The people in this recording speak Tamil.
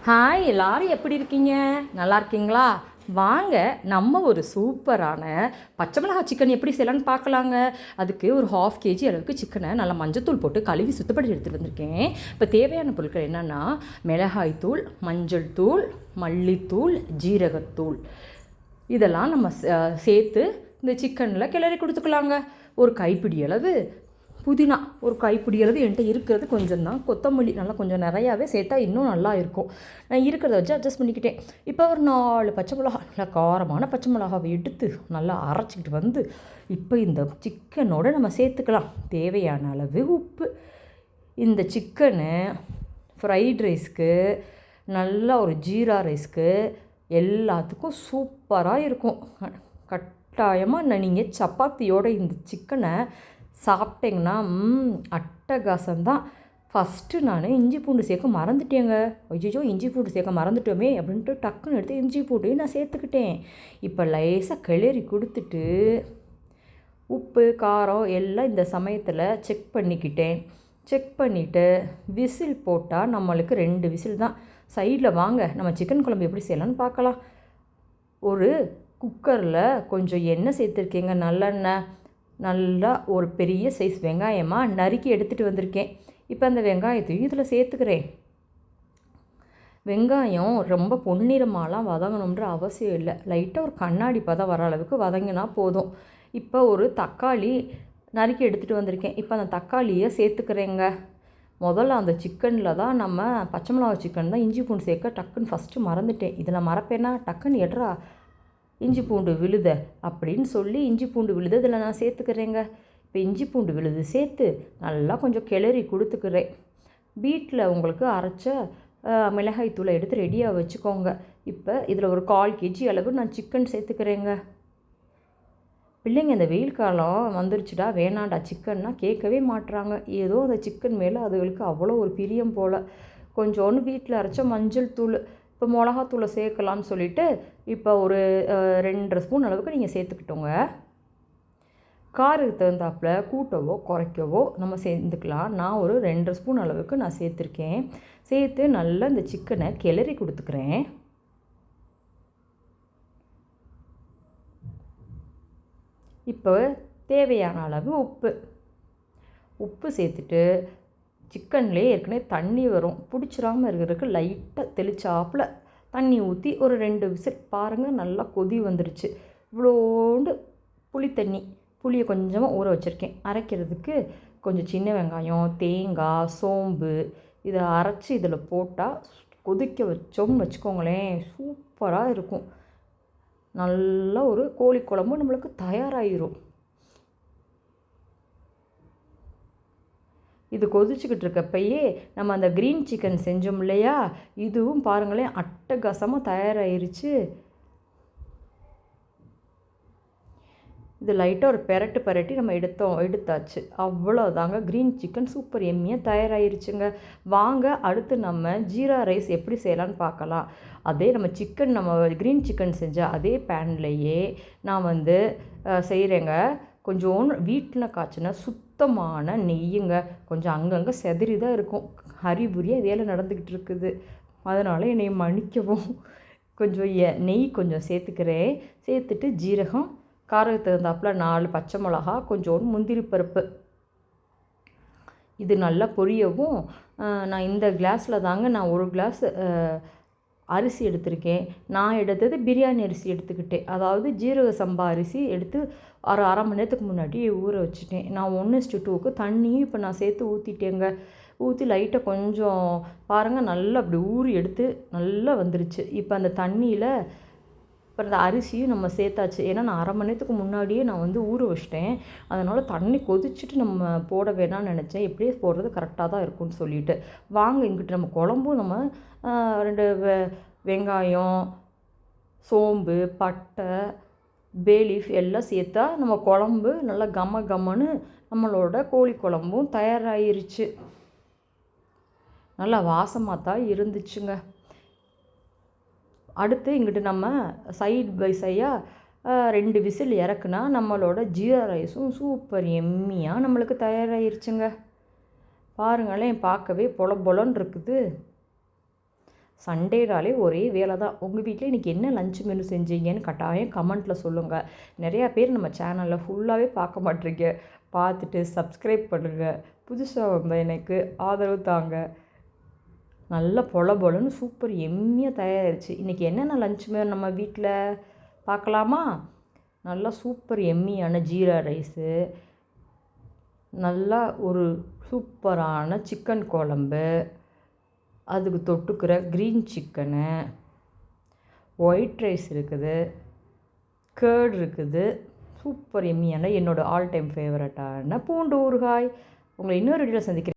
ஹாய் எல்லாரும் எப்படி இருக்கீங்க? நல்லா இருக்கீங்களா? வாங்க நம்ம ஒரு சூப்பரான பச்சை மிளகாய் சிக்கன் எப்படி செய்யலான்னு பார்க்கலாங்க. அதுக்கு ஒரு 1/2 கேஜி அளவுக்கு சிக்கனை நல்லா மஞ்சத்தூள் போட்டு கழுவி சுத்தப்படுத்தி எடுத்துகிட்டு வந்திருக்கேன். இப்போ தேவையான பொருட்கள் என்னென்னா மிளகாய் தூள், மஞ்சள் தூள், மல்லித்தூள், ஜீரகத்தூள் இதெல்லாம் நம்ம சேர்த்து இந்த சிக்கனில் கிளறி கொடுத்துக்கலாங்க. ஒரு கைப்பிடி அளவு புதினா, ஒரு கைப்பிடி அளவு என்கிட்ட இருக்கிறது கொஞ்சம் தான். கொத்தமல்லி நல்லா கொஞ்சம் நிறையாவே சேர்த்தா இன்னும் நல்லா இருக்கும். நான் இருக்கிறத வச்சு அட்ஜஸ்ட் பண்ணிக்கிட்டேன். இப்போ ஒரு 4 பச்சை மிளகா, நல்லா காரமான பச்சை மிளகாவை எடுத்து நல்லா அரைச்சிக்கிட்டு வந்து இப்போ இந்த சிக்கனோடு நம்ம சேர்த்துக்கலாம். தேவையான அளவு உப்பு. இந்த சிக்கனு ஃப்ரைட் ரைஸ்க்கு, நல்லா ஒரு ஜீரா ரைஸ்க்கு எல்லாத்துக்கும் சூப்பராக இருக்கும். கட்டாயமாக நீங்கள் சப்பாத்தியோட இந்த சிக்கனை சாப்பிட்டீங்கன்னா அட்டகாசம்தான். ஃபஸ்ட்டு நான் இஞ்சி பூண்டு சேர்க்க மறந்துட்டேங்க. ஐயோ இஞ்சி பூண்டு சேர்க்க மறந்துட்டோமே அப்படின்ட்டு டக்குன்னு எடுத்து இஞ்சி பூண்டு நான் சேர்த்துக்கிட்டேன். இப்போ லேசாக கிளறி கொடுத்துட்டு உப்பு காரம் எல்லாம் இந்த சமயத்தில் செக் பண்ணிக்கிட்டேன். செக் பண்ணிவிட்டு விசில் போட்டால் நம்மளுக்கு 2 விசில் தான். சைடில் வாங்க நம்ம சிக்கன் குழம்பு எப்படி செய்யலான்னு பார்க்கலாம். ஒரு குக்கரில் கொஞ்சம் எண்ணெய் சேர்த்துருக்கேங்க, நல்லெண்ணெய். நல்லா ஒரு பெரிய சைஸ் வெங்காயமாக நறுக்கி எடுத்துகிட்டு வந்திருக்கேன். இப்போ அந்த வெங்காயத்தையும் இதில் சேர்த்துக்கிறேன். வெங்காயம் ரொம்ப பொன்னிறமாலாம் வதங்கணுன்ற அவசியம் இல்லை. லைட்டாக ஒரு கண்ணாடி பதம் வர அளவுக்கு வதங்கினா போதும். இப்போ ஒரு தக்காளி நறுக்கி எடுத்துகிட்டு வந்திருக்கேன். இப்போ அந்த தக்காளியை சேர்த்துக்கிறேங்க. முதல்ல அந்த சிக்கனில் தான் நம்ம பச்சை மிளகா சிக்கன் தான் இஞ்சி பூண்டு சேர்க்க டக்குன்னு ஃபஸ்ட்டு மறந்துட்டேன். இதில் மறப்பேன்னா டக்குன்னு எட்ரா இஞ்சி பூண்டு விழுத அப்படின்னு சொல்லி இஞ்சி பூண்டு விழுது இதில் நான் சேர்த்துக்கிறேங்க. இப்போ இஞ்சி பூண்டு விழுது சேர்த்து நல்லா கொஞ்சம் கிளறி கொடுத்துக்கிறேன். வீட்டில் உங்களுக்கு அரைச்ச மிளகாய் தூளை எடுத்து ரெடியாக வச்சுக்கோங்க. இப்போ இதில் ஒரு 1/4 கேஜி அளவு நான் சிக்கன் சேர்த்துக்கிறேங்க. பிள்ளைங்க இந்த வெயில் காலம் வந்துருச்சுடா வேணாண்டா சிக்கன்னா கேட்கவே மாட்டுறாங்க. ஏதோ அந்த சிக்கன் மேலே அதுகளுக்கு அவ்வளோ ஒரு பிரியம் போல். கொஞ்சோன்னு வீட்டில் அரைச்ச மஞ்சள் தூள், இப்போ மிளகாத்தூளை சேர்க்கலாம்னு சொல்லிவிட்டு இப்போ ஒரு 2 ஸ்பூன் அளவுக்கு நீங்கள் சேர்த்துக்கிட்டோங்க. காரத்துக்கு தகுந்தாப்பில் கூட்டவோ குறைக்கவோ நம்ம சேர்த்துக்கலாம். நான் ஒரு 2 ஸ்பூன் அளவுக்கு நான் சேர்த்துருக்கேன். சேர்த்து நல்லா இந்த சிக்கனை கிளறி கொடுத்துக்கிறேன். இப்போ தேவையான அளவு உப்பு சேர்த்துட்டு சிக்கன்லேயே ஏற்கனவே தண்ணி வரும், பிடிச்சிடாமல் இருக்கிறதுக்கு லைட்டாக தெளிச்சாப்பில் தண்ணி ஊற்றி ஒரு 2 விசில் பாருங்கள். நல்லா கொதி வந்துடுச்சு. இவ்வளோண்டு புளியை கொஞ்சமாக ஊற வச்சுருக்கேன். அரைக்கிறதுக்கு கொஞ்சம் சின்ன வெங்காயம், தேங்காய், சோம்பு இதை அரைச்சி இதில் போட்டால் கொதிக்க வச்சோம்னு வச்சுக்கோங்களேன், சூப்பராக இருக்கும். நல்லா ஒரு கோழி குழம்பு நம்மளுக்கு தயாராகிரும். இது கொதிச்சுக்கிட்டு இருக்கப்பயே நம்ம அந்த க்ரீன் சிக்கன் செஞ்சோம் இல்லையா, இதுவும் பாருங்களேன் அட்டகாசமாக தயாராகிருச்சு. இது லைட்டாக ஒரு பெரட்டி நம்ம எடுத்தாச்சு. அவ்வளோதாங்க, க்ரீன் சிக்கன் சூப்பர் எம்மியாக தயாராகிருச்சுங்க. வாங்க அடுத்து நம்ம ஜீரா ரைஸ் எப்படி செய்யலான்னு பார்க்கலாம். அதே நம்ம க்ரீன் சிக்கன் செஞ்ச அதே பேன்லேயே நான் செய்கிறேங்க. கொஞ்சோன்னு வீட்டில் காய்ச்சின சுத்தமான நெய்யுங்க. கொஞ்சம் அங்கங்கே செதறி தான் இருக்கும், ஹரிபுரியாக வேலை நடந்துக்கிட்டு இருக்குது. அதனால் என்னை மன்னிக்கவும். கொஞ்சம் நெய் கொஞ்சம் சேர்த்துக்கிறேன். சேர்த்துட்டு ஜீரகம், காரத்துக்கு தகுந்தாப்பில் 4 பச்சை மிளகா, கொஞ்சோண்டு முந்திரி பருப்பு. இது நல்லா பொரியவும் நான் இந்த கிளாஸில் தாங்க நான் 1 கிளாஸ் அரிசி எடுத்திருக்கேன். நான் எடுத்தது பிரியாணி அரிசி எடுத்துக்கிட்டேன். அதாவது ஜீரக சம்பா அரிசி எடுத்து ஒரு அரை மணி நேரத்துக்கு முன்னாடி ஊற வச்சுட்டேன். நான் 1:2க்கு தண்ணியும் இப்போ நான் சேர்த்து ஊற்றிட்டேங்க. ஊற்றி லைட்டாக கொஞ்சம் பாருங்கள் நல்லா அப்படி ஊறி எடுத்து நல்லா வந்துருச்சு. இப்போ அந்த தண்ணியில் இப்போ அந்த அரிசியும் நம்ம சேர்த்தாச்சு. ஏன்னா நான் அரை மணி நேரத்துக்கு முன்னாடியே நான் ஊற வச்சிட்டேன். அதனால் தண்ணி கொதிச்சுட்டு நம்ம போட வேணாம்னு நினச்சேன். எப்படியே போடுறது கரெக்டாக தான் இருக்கும்னு சொல்லிட்டு வாங்க இங்கிட்ட நம்ம குழம்பும் நம்ம 2 வெங்காயம், சோம்பு, பட்டை, பேலீஃப் எல்லாம் சேர்த்தா நம்ம குழம்பு நல்லா கம்மன்னு நம்மளோட கோழி குழம்பும் தயாராகிருச்சு. நல்லா வாசமாக தான் இருந்துச்சுங்க. அடுத்து இங்கிட்டு நம்ம சைட் பை சைடாக 2 விசில் இறக்குனா நம்மளோட ஜீரா ரைஸும் சூப்பர் எம்மியாக நம்மளுக்கு தயாராகிருச்சுங்க. பாருங்களேன் பார்க்கவே பொலன்னு இருக்குது. சண்டேனாலே ஒரே வேலை தான். உங்கள் வீட்டில் இன்றைக்கி என்ன லஞ்ச் மெனு செஞ்சீங்கன்னு கட்டாயம் கமெண்ட்டில் சொல்லுங்கள். நிறையா பேர் நம்ம சேனலில் ஃபுல்லாகவே பார்க்க மாட்டீங்க. பார்த்துட்டு சப்ஸ்கிரைப் பண்ணுங்கள். புதுசாக வந்த எனக்கு ஆதரவு தாங்க. நல்லா பொலன்னு சூப்பர் எம்மியாக தயாரிச்சு. இன்றைக்கி என்னென்ன லஞ்ச் மெனு நம்ம வீட்டில் பார்க்கலாமா? நல்லா சூப்பர் எம்மியான ஜீரா ரைஸு, நல்லா ஒரு சூப்பரான சிக்கன் குழம்பு, அதுக்கு தொட்டுக்கிற க்ரீன் சிக்கனு, ஒயிட் ரைஸ் இருக்குது, கேர்ட் இருக்குது, சூப்பர் எம்மியான என்னோடய ஆல் டைம் ஃபேவரட்டான பூண்டு ஊறுகாய். உங்களை இன்னொரு வீடியோவில் சந்திக்கிறேன்.